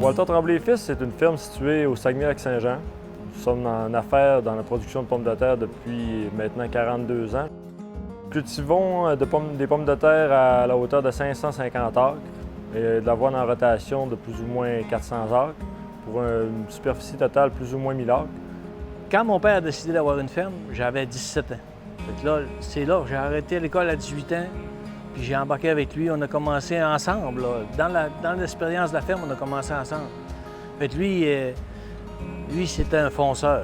Walter Tremblay et Fils, c'est une ferme située au Saguenay-Lac-Saint-Jean. Nous sommes en affaires dans la production de pommes de terre depuis maintenant 42 ans. Nous cultivons des pommes de terre à la hauteur de 550 acres et de l'avoine en rotation de plus ou moins 400 acres pour une superficie totale plus ou moins 1000 acres. Quand mon père a décidé d'avoir une ferme, j'avais 17 ans. C'est là que j'ai arrêté l'école à 18 ans, puis j'ai embarqué avec lui. On a commencé ensemble. Dans l'expérience de la ferme, on a commencé ensemble. Fait que lui c'était un fonceur.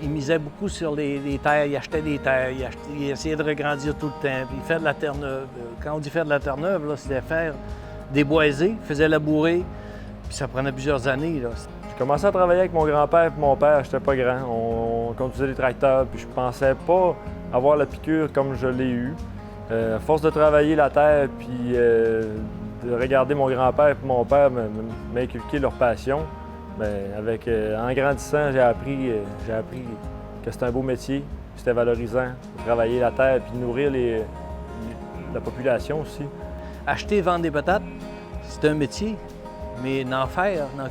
Il misait beaucoup sur les terres, il achetait des terres, il essayait de regrandir tout le temps, puis il fait de la terre neuve. Quand on dit faire de la terre neuve, c'était faire déboiser, il faisait labourer, puis ça prenait plusieurs années. Là. J'ai commencé à travailler avec mon grand-père et mon père, j'étais pas grand. On conduisait des tracteurs, puis je pensais pas avoir la piqûre comme je l'ai eue. À force de travailler la terre, puis de regarder mon grand-père et mon père m'inculquer leur passion, en grandissant, j'ai appris que c'était un beau métier, c'était valorisant de travailler la terre puis de nourrir la population aussi. Acheter et vendre des patates, c'est un métier, mais d'en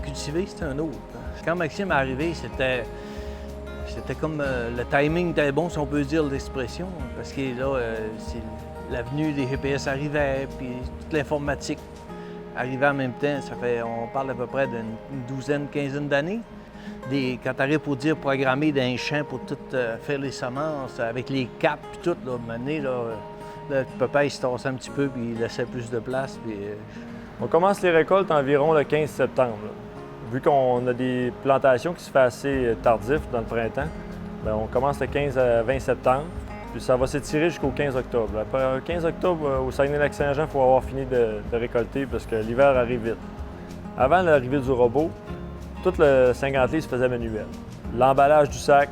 cultiver, c'est un autre. Quand Maxime est arrivé, c'était comme le timing était bon, si on peut dire l'expression, parce que là, l'avenue des GPS arrivait, puis toute l'informatique arrivait en même temps. On parle à peu près d'une douzaine, quinzaine d'années. Quand tu arrives pour dire programmer d'un champ pour tout faire les semences, avec les caps et tout, là, le papa il se tassait un petit peu puis il laissait plus de place. Puis, On commence les récoltes environ le 15 septembre. Là. Vu qu'on a des plantations qui se font assez tardif dans le printemps, on commence le 15 à 20 septembre, puis ça va s'étirer jusqu'au 15 octobre. Après le 15 octobre, au Saguenay-Lac-Saint-Jean, il faut avoir fini de récolter parce que l'hiver arrive vite. Avant l'arrivée du robot, tout le 50 livres se faisait manuel. L'emballage du sac,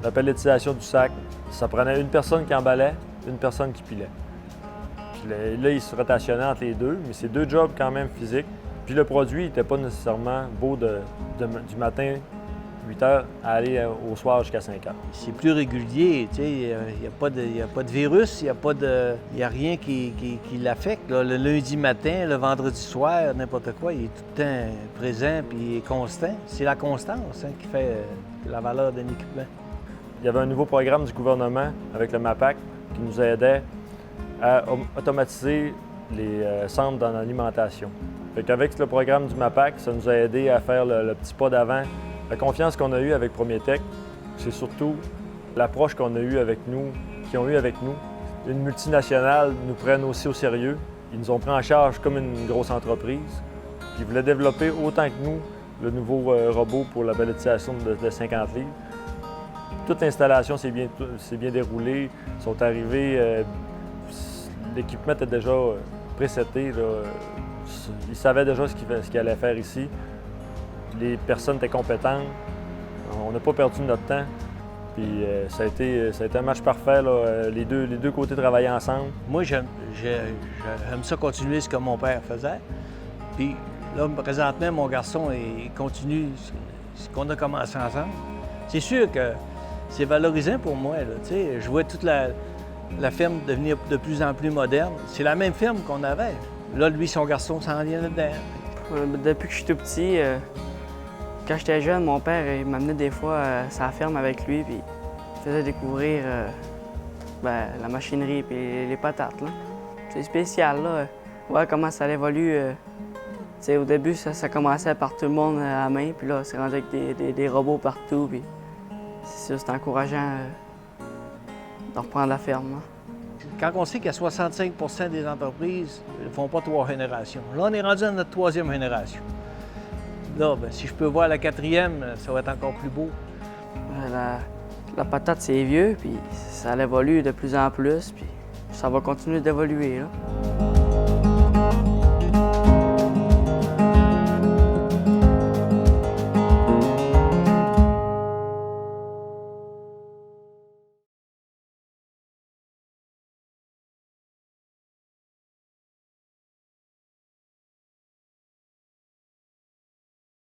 la pelletisation du sac, ça prenait une personne qui emballait, une personne qui pilait. Puis là, il se rotationnait entre les deux, mais c'est deux jobs quand même physiques. Puis le produit n'était pas nécessairement beau du matin, 8 heures, à aller au soir jusqu'à 5 heures. C'est plus régulier, tu sais, il n'y a pas de virus, il n'y a rien qui l'affecte. Le lundi matin, le vendredi soir, n'importe quoi, il est tout le temps présent puis il est constant. C'est la constance qui fait la valeur d'un équipement. Il y avait un nouveau programme du gouvernement avec le MAPAC qui nous aidait à automatiser les centres dans l'alimentation. Avec le programme du MAPAC, ça nous a aidé à faire le petit pas d'avant. La confiance qu'on a eue avec Promietech, c'est surtout l'approche qu'on a eue avec nous, qu'ils ont eue avec nous. Une multinationale nous prenne aussi au sérieux. Ils nous ont pris en charge comme une grosse entreprise. Ils voulaient développer autant que nous le nouveau robot pour la pelletisation de 50 livres. Toute l'installation s'est bien déroulée. Ils sont arrivés, l'équipement était déjà préseté. Ils savaient déjà ce qu'ils allaient faire ici. Les personnes étaient compétentes. On n'a pas perdu notre temps. Puis ça a été un match parfait. Là. Les deux côtés travaillaient ensemble. Moi, j'aime ça continuer ce que mon père faisait. Puis là, présentement, mon garçon, il continue ce qu'on a commencé ensemble. C'est sûr que c'est valorisant pour moi. Là, je vois toute la ferme devenir de plus en plus moderne. C'est la même ferme qu'on avait. Là, lui, son garçon s'en vient dedans. Depuis que je suis tout petit, quand j'étais jeune, mon père il m'amenait des fois à sa ferme avec lui, puis il faisait découvrir la machinerie et les patates. Là. C'est spécial, là. Ouais, comment ça évolue. Au début, ça commençait par tout le monde à la main, puis là, c'est rendu avec des robots partout, puis c'est encourageant de reprendre la ferme. Là. Quand on sait qu'il y a 65 % des entreprises ne font pas 3 générations. Là, on est rendu à notre 3e génération. Là, si je peux voir la 4e, ça va être encore plus beau. La patate, c'est vieux, puis ça évolue de plus en plus, puis ça va continuer d'évoluer.